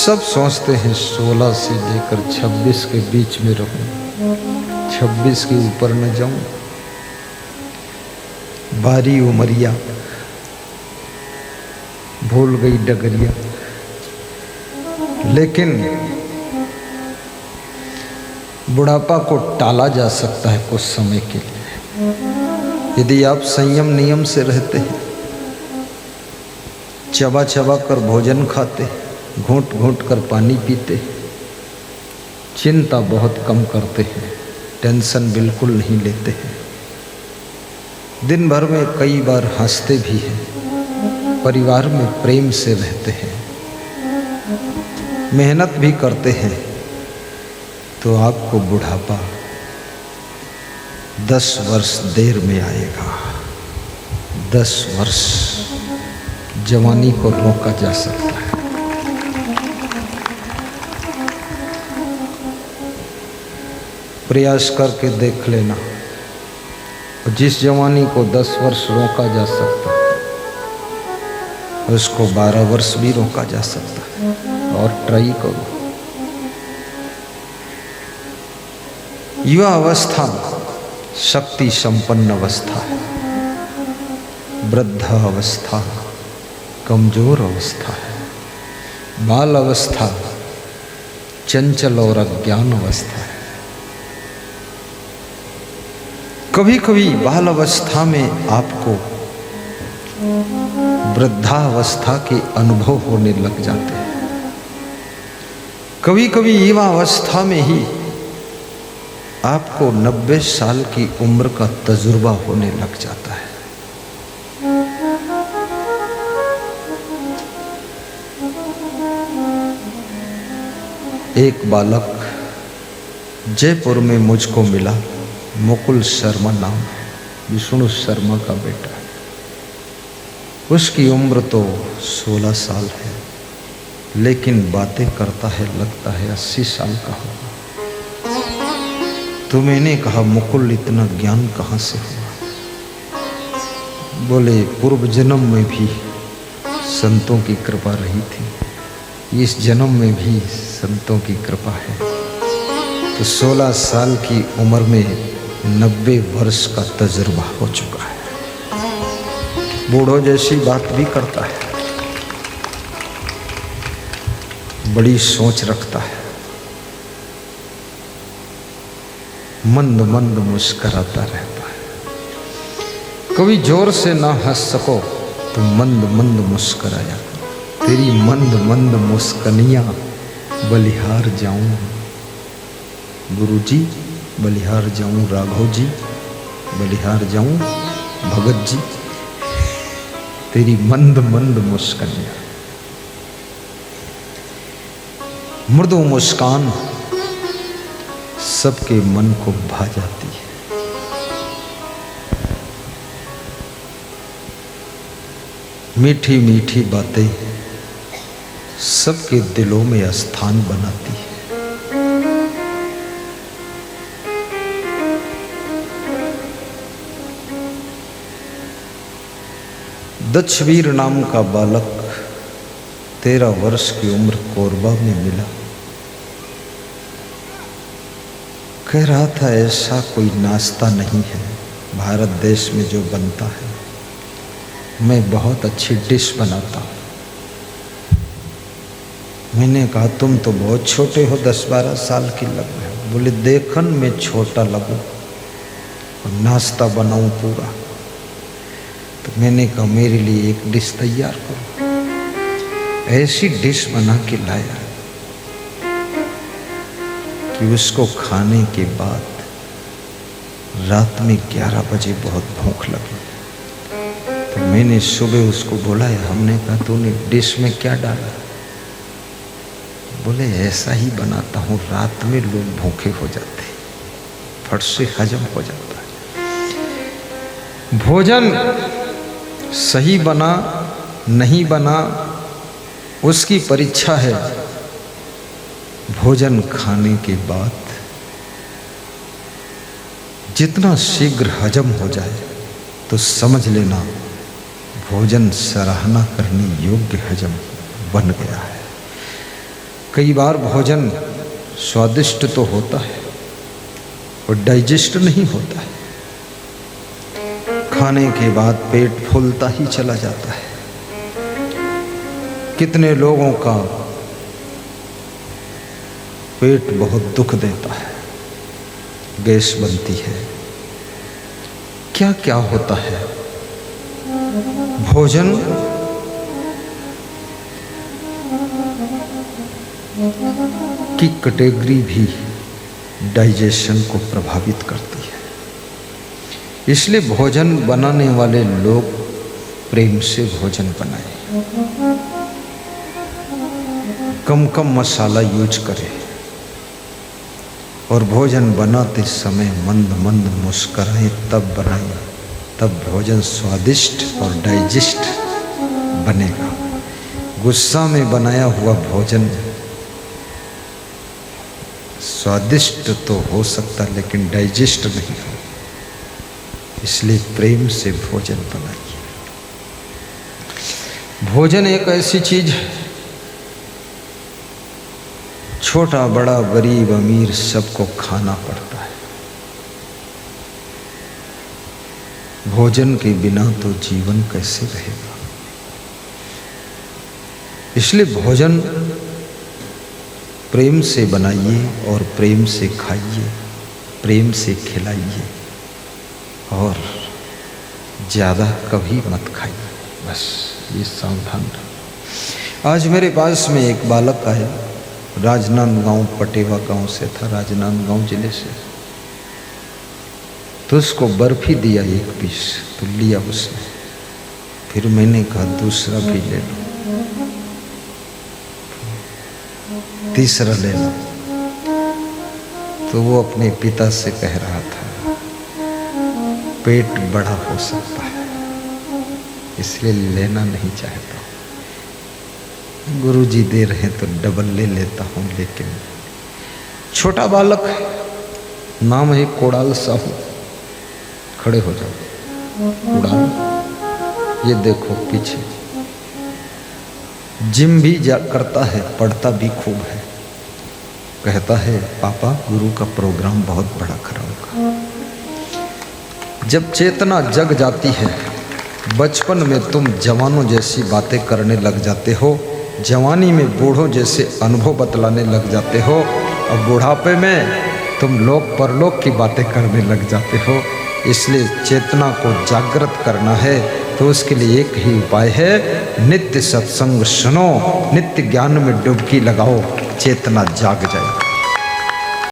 सब सोचते हैं 16 से लेकर 26 के बीच में रहूं, 26 के ऊपर न जाऊं। बारी उमरिया भूल गई डगरिया। लेकिन बुढ़ापा को टाला जा सकता है कुछ समय के लिए, यदि आप संयम नियम से रहते हैं, चबा चबा कर भोजन खाते, घूंट घूंट कर पानी पीते, चिंता बहुत कम करते हैं, टेंशन बिल्कुल नहीं लेते हैं, दिन भर में कई बार हंसते भी हैं, परिवार में प्रेम से रहते हैं, मेहनत भी करते हैं, तो आपको बुढ़ापा 10 वर्ष देर में आएगा। 10 वर्ष जवानी को रोका जा सकता है। प्रयास करके देख लेना, जिस जवानी को 10 वर्ष रोका जा सकता है उसको 12 वर्ष भी रोका जा सकता है। और ट्राई करो। युवा अवस्था शक्ति संपन्न अवस्था है, वृद्ध अवस्था कमजोर अवस्था है, बाल अवस्था चंचल और अज्ञान अवस्था है। कभी कभी बाल अवस्था में आपको वृद्धावस्था के अनुभव होने लग जाते हैं। कभी कभी युवा अवस्था में ही आपको 90 साल की उम्र का तजुर्बा होने लग जाता है। एक बालक जयपुर में मुझको मिला, मुकुल शर्मा नाम है, विष्णु शर्मा का बेटा है। उसकी उम्र तो 16 साल है, लेकिन बातें करता है लगता है 80 साल का होगा। तो मैंने कहा, मुकुल इतना ज्ञान कहाँ से हुआ? बोले, पूर्व जन्म में भी संतों की कृपा रही थी, इस जन्म में भी संतों की कृपा है। तो 16 साल की उम्र में 90 वर्ष का तजुर्बा हो चुका है। बूढ़ों जैसी बात भी करता है, बड़ी सोच रखता है, मंद मंद मुस्कुराता रहता है। कभी जोर से ना हंस सको तो मंद मंद मुस्कुराया करो। तेरी मंद मंद मुस्कनियाँ बलिहार जाऊं गुरुजी, बलिहार जाऊं राघव जी, बलिहार जाऊं भगत जी। तेरी मंद मंद मुस्कनियाँ, मृदु मुस्कान सबके मन को भा जाती है। मीठी मीठी बातें सबके दिलों में स्थान बनाती है। दक्षवीर नाम का बालक 13 वर्ष की उम्र कोरबा में मिला। कह रहा था, ऐसा कोई नाश्ता नहीं है भारत देश में जो बनता है, मैं बहुत अच्छी डिश बनाता हूँ। मैंने कहा, तुम तो बहुत छोटे हो, 10-12 साल की लग रहे हो। बोले, देखन में छोटा लगूं और नाश्ता बनाऊं पूरा। तो मैंने कहा, मेरे लिए एक डिश तैयार करो। ऐसी डिश बना के लाया कि उसको खाने के बाद रात में 11 बजे बहुत भूख लगी। तो मैंने सुबह उसको बुलाया, हमने कहा, तूने डिश में क्या डाला? बोले, ऐसा ही बनाता हूँ, रात में लोग भूखे हो जाते, फट से हजम हो जाता है। भोजन सही बना नहीं बना उसकी परीक्षा है। भोजन खाने के बाद जितना शीघ्र हजम हो जाए तो समझ लेना भोजन सराहना करने योग्य हजम बन गया है। कई बार भोजन स्वादिष्ट तो होता है और डाइजेस्ट नहीं होता है। खाने के बाद पेट फूलता ही चला जाता है। कितने लोगों का पेट बहुत दुख देता है, गैस बनती है, क्या क्या होता है। भोजन की कैटेगरी भी डाइजेशन को प्रभावित करती है। इसलिए भोजन बनाने वाले लोग प्रेम से भोजन बनाए, कम कम मसाला यूज करें और भोजन बनाते समय मंद मंद मुस्कुराएं, तब बनाएं, तब भोजन स्वादिष्ट और डाइजेस्ट बनेगा। गुस्सा में बनाया हुआ भोजन स्वादिष्ट तो हो सकता लेकिन डाइजेस्ट नहीं हो। इसलिए प्रेम से भोजन बनाइए। भोजन एक ऐसी चीज है, छोटा बड़ा गरीब अमीर सबको खाना पड़ता है। भोजन के बिना तो जीवन कैसे रहेगा। इसलिए भोजन प्रेम से बनाइए और प्रेम से खाइए, प्रेम से खिलाइए और ज़्यादा कभी मत खाइए। बस ये सावधान रहो। आज मेरे पास में एक बालक आया, राजनांदगांव पटेवा गांव से था, राजनांदगांव जिले से। तो उसको बर्फी दिया एक पीस, तो लिया उसने। फिर मैंने कहा दूसरा भी ले लो, तीसरा ले लो। तो वो अपने पिता से कह रहा था पेट बड़ा हो सकता है, इसलिए लेना नहीं चाहता। गुरुजी दे रहे तो डबल ले लेता हूँ। लेकिन छोटा बालक है, नाम है कोड़ाल साहू। खड़े हो जाओ कोड़ाल। ये देखो पीछे जिम भी करता है, पढ़ता भी खूब है। कहता है पापा गुरु का प्रोग्राम बहुत बड़ा कराऊंगा। जब चेतना जग जाती है, बचपन में तुम जवानों जैसी बातें करने लग जाते हो, जवानी में बूढ़ों जैसे अनुभव बतलाने लग जाते हो, और बुढ़ापे में तुम लोक परलोक की बातें करने लग जाते हो। इसलिए चेतना को जागृत करना है तो उसके लिए एक ही उपाय है, नित्य सत्संग सुनो, नित्य ज्ञान में डुबकी लगाओ, चेतना जाग जाए।